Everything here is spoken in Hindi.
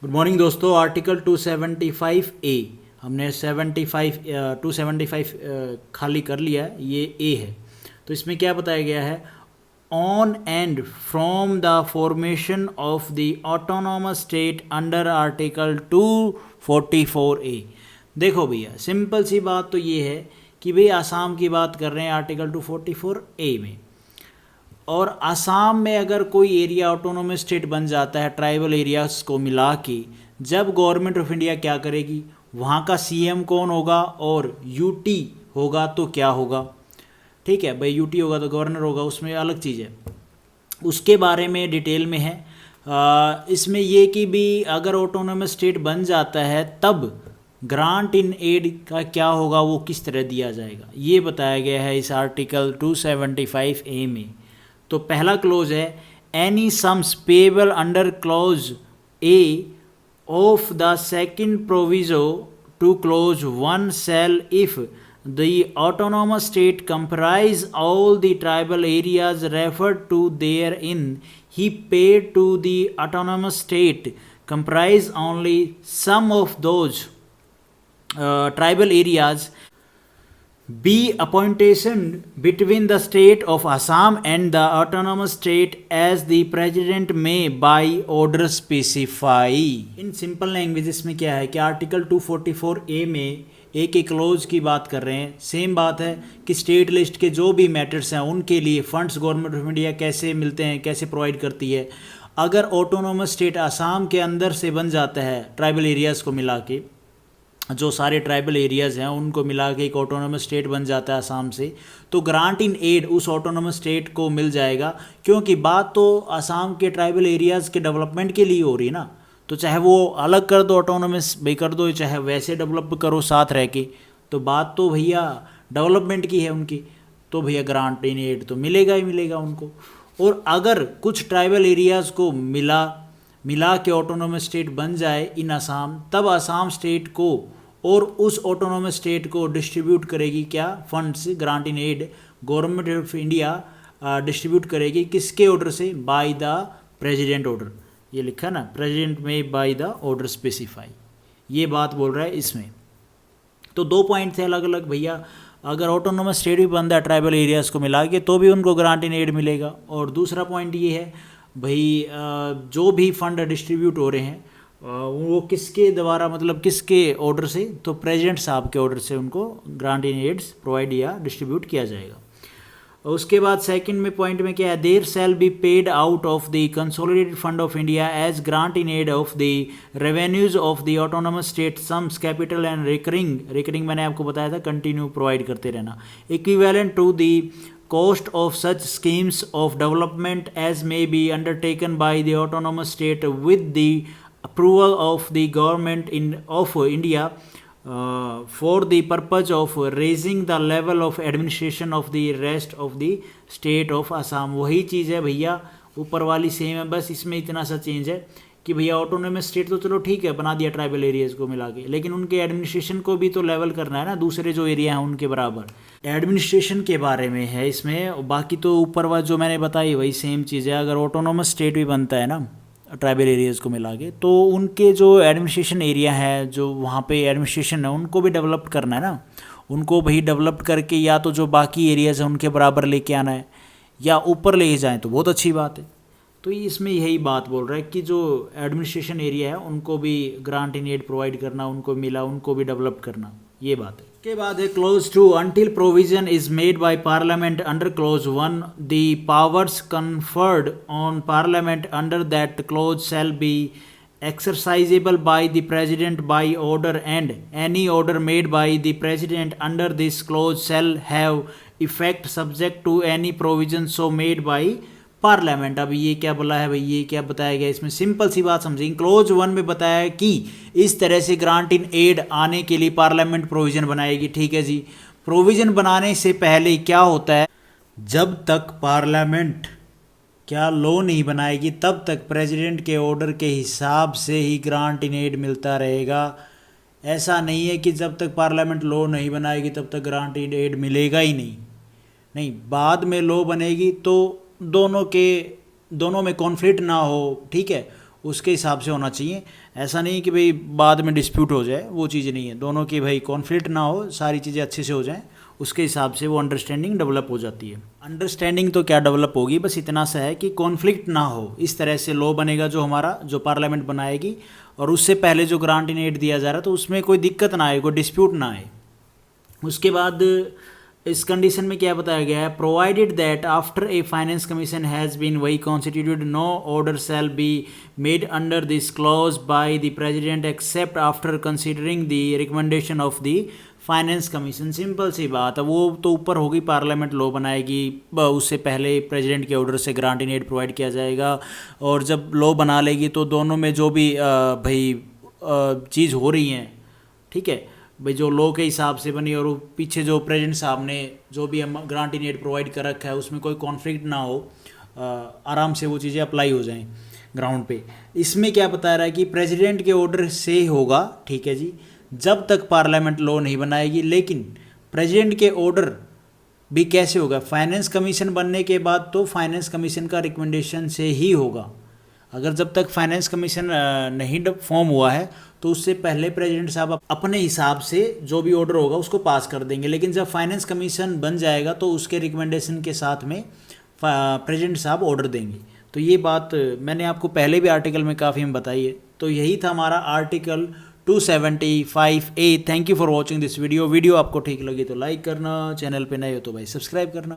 गुड मॉर्निंग दोस्तों। आर्टिकल 275 ए हमने 275 खाली कर लिया है, ये ए है। तो इसमें क्या बताया गया है, on and from the formation of the autonomous state under article 244 ए। देखो भैया, सिंपल सी बात तो ये है कि भाई आसाम की बात कर रहे हैं आर्टिकल 244 ए में, और आसाम में अगर कोई एरिया ऑटोनोमस स्टेट बन जाता है ट्राइबल एरियाज को मिला के, जब गवर्नमेंट ऑफ इंडिया क्या करेगी, वहाँ का सीएम कौन होगा और यूटी होगा तो क्या होगा। ठीक है भाई, यूटी होगा तो गवर्नर होगा, उसमें अलग चीज़ है, उसके बारे में डिटेल में है। इसमें ये कि भी अगर ऑटोनोमस स्टेट बन जाता है तब ग्रांट इन एड का क्या होगा, वो किस तरह दिया जाएगा, ये बताया गया है इस आर्टिकल 275 ए में। तो पहला क्लोज है, any sums payable under clause a of the second proviso to clause 1 shall if the autonomous state comprise all the tribal areas referred to therein he paid to the autonomous state comprise only some of those tribal areas be apportioned between the state of Assam and the autonomous state as the president may by order specify। in simple language इसमें क्या है कि आर्टिकल 244 ए में एक एक क्लोज की बात कर रहे हैं। सेम बात है कि स्टेट लिस्ट के जो भी मैटर्स हैं उनके लिए फंड्स गवर्नमेंट ऑफ इंडिया कैसे मिलते हैं, कैसे प्रोवाइड करती है। अगर ऑटोनोमस स्टेट आसाम के अंदर से बन जाता है, ट्राइबल एरियाज़ को मिला के, जो सारे ट्राइबल एरियाज़ हैं उनको मिला के एक ऑटोनोमस स्टेट बन जाता है आसाम से, तो ग्रांट इन एड उस ऑटोनोमस स्टेट को मिल जाएगा, क्योंकि बात तो आसाम के ट्राइबल एरियाज़ के डेवलपमेंट के लिए हो रही है ना। तो चाहे वो अलग कर दो, ऑटोनोमस भाई कर दो, चाहे वैसे डेवलप करो साथ रह के, तो बात तो भैया डेवलपमेंट की है उनकी, तो भैया ग्रांट इन एड तो मिलेगा ही मिलेगा उनको। और अगर कुछ ट्राइबल एरियाज़ को मिला के ऑटोनोमस स्टेट बन जाए इन आसाम, तब आसाम स्टेट को और उस ऑटोनोमस स्टेट को डिस्ट्रीब्यूट करेगी क्या, funds grant in aid government of India distribute करेगी, किसके ऑर्डर से, बाय द प्रेसिडेंट ऑर्डर। ये लिखा ना, प्रेसिडेंट में बाय द ऑर्डर स्पेसिफाई, ये बात बोल रहा है इसमें। तो दो पॉइंट थे अलग अलग भैया, अगर ऑटोनोमस स्टेट भी बंदा है ट्राइबल एरियाज़ को मिला के तो भी उनको ग्रांट इन एड मिलेगा। और दूसरा पॉइंट ये है भाई, जो भी फंड डिस्ट्रीब्यूट हो रहे हैं वो किसके द्वारा, मतलब किसके ऑर्डर से, तो प्रेसिडेंट साहब के ऑर्डर से उनको ग्रांट इन एड्स प्रोवाइड या डिस्ट्रीब्यूट किया जाएगा। उसके बाद सेकंड में पॉइंट में क्या है, there shall be paid out of the consolidated fund of India as grant in aid of the revenues of the autonomous state sums capital and recurring मैंने आपको बताया था कंटिन्यू प्रोवाइड करते रहना, equivalent to the cost of such schemes of development as may be undertaken by the autonomous state with the approval of the government of India for the purpose of raising the level of administration of the rest of the state of Assam। वही चीज़ है भैया, ऊपर वाली सेम है, बस इसमें इतना सा चेंज है कि भैया ऑटोनोमस स्टेट तो चलो ठीक है बना दिया ट्राइबल एरियाज़ को मिला के, लेकिन उनके एडमिनिस्ट्रेशन को भी तो लेवल करना है ना, दूसरे जो एरिया हैं उनके बराबर। एडमिनिस्ट्रेशन के बारे में है इसमें, बाकी तो ऊपर वाला जो मैंने बताई वही सेम चीज़ है। अगर ऑटोनोमस स्टेट भी बनता है ना ट्राइबल एरियाज़ को मिला के, तो उनके जो एडमिनिस्ट्रेशन एरिया है, जो वहाँ पे एडमिनिस्ट्रेशन है, उनको भी डेवलप करना है ना, उनको भाई डेवलप करके या तो जो बाकी एरियाज़ हैं उनके बराबर लेके आना है या ऊपर ले जाएँ तो बहुत अच्छी बात है। तो इसमें यही बात बोल रहा है कि जो एडमिनिस्ट्रेशन एरिया है उनको भी ग्रांट इन एड प्रोवाइड करना, उनको मिला उनको भी डेवलप करना, ये बात है। के बाद है close 2, until provision is made by parliament under close 1 the powers conferred on parliament under that close shall be exercisable by the president by order, and any order made by the president under this clause shall have effect subject to any provision so made by parliament. अब ये क्या बोला है भाई, ये क्या बताया गया इसमें, सिंपल सी बात समझेंगे। क्लोज 1 में बताया है कि इस तरह से ग्रांट इन एड आने के लिए पार्लियामेंट प्रोविज़न बनाएगी। ठीक है जी, प्रोविज़न बनाने से पहले क्या होता है, जब तक पार्लियामेंट क्या लॉ नहीं बनाएगी तब तक प्रेसिडेंट के ऑर्डर के हिसाब से ही ग्रांट इन एड मिलता रहेगा। ऐसा नहीं है कि जब तक पार्लियामेंट लॉ नहीं बनाएगी तब तक ग्रांट इन एड मिलेगा ही नहीं, बाद में लॉ बनेगी तो दोनों में कॉन्फ्लिक्ट ना हो, ठीक है, उसके हिसाब से होना चाहिए। ऐसा नहीं कि भाई बाद में डिस्प्यूट हो जाए, वो चीज़ नहीं है। दोनों की भाई कॉन्फ्लिक्ट ना हो, सारी चीज़ें अच्छे से हो जाएं, उसके हिसाब से वो अंडरस्टैंडिंग डेवलप हो जाती है। अंडरस्टैंडिंग तो क्या डेवलप होगी, बस इतना सा है कि कॉन्फ्लिक्ट ना हो। इस तरह से लॉ बनेगा जो हमारा जो पार्लियामेंट बनाएगी, और उससे पहले जो ग्रांट इन एड दिया जा रहा है तो उसमें कोई दिक्कत ना आए, कोई डिस्प्यूट ना आए। उसके बाद इस कंडीशन में क्या बताया गया है, provided that after a finance commission has been वही constituted no order shall be made under this clause by the president except after considering the recommendation of the finance commission. Simple सी बात है, वो तो ऊपर होगी, पार्लियामेंट लॉ बनाएगी, उससे पहले प्रेसिडेंट के ऑर्डर से ग्रांट इन एड प्रोवाइड किया जाएगा, और जब लॉ बना लेगी तो दोनों में जो भी भाई चीज़ हो रही हैं, ठीक है भाई, जो लॉ के हिसाब से बनी और पीछे जो प्रेसिडेंट साहब ने जो भी हम ग्रांट इन एड प्रोवाइड कर रखा है उसमें कोई कॉन्फ्लिक्ट ना हो, आराम से वो चीज़ें अप्लाई हो जाएं ग्राउंड पे। इसमें क्या बता रहा है कि प्रेसिडेंट के ऑर्डर से होगा, ठीक है जी, जब तक पार्लियामेंट लॉ नहीं बनाएगी। लेकिन प्रेसिडेंट के ऑर्डर भी कैसे होगा, फाइनेंस कमीशन बनने के बाद तो फाइनेंस कमीशन का रिकमेंडेशन से ही होगा। अगर जब तक फाइनेंस कमीशन नहीं फॉर्म हुआ है तो उससे पहले प्रेसिडेंट साहब अपने हिसाब से जो भी ऑर्डर होगा उसको पास कर देंगे। लेकिन जब फाइनेंस कमीशन बन जाएगा तो उसके रिकमेंडेशन के साथ में प्रेसिडेंट साहब ऑर्डर देंगे। तो ये बात मैंने आपको पहले भी आर्टिकल में काफ़ी में बताई है। तो यही था हमारा article 275A। Thank you for watching this video. Video आपको ठीक लगी तो लाइक करना, चैनल पे नए हो तो भाई सब्सक्राइब करना।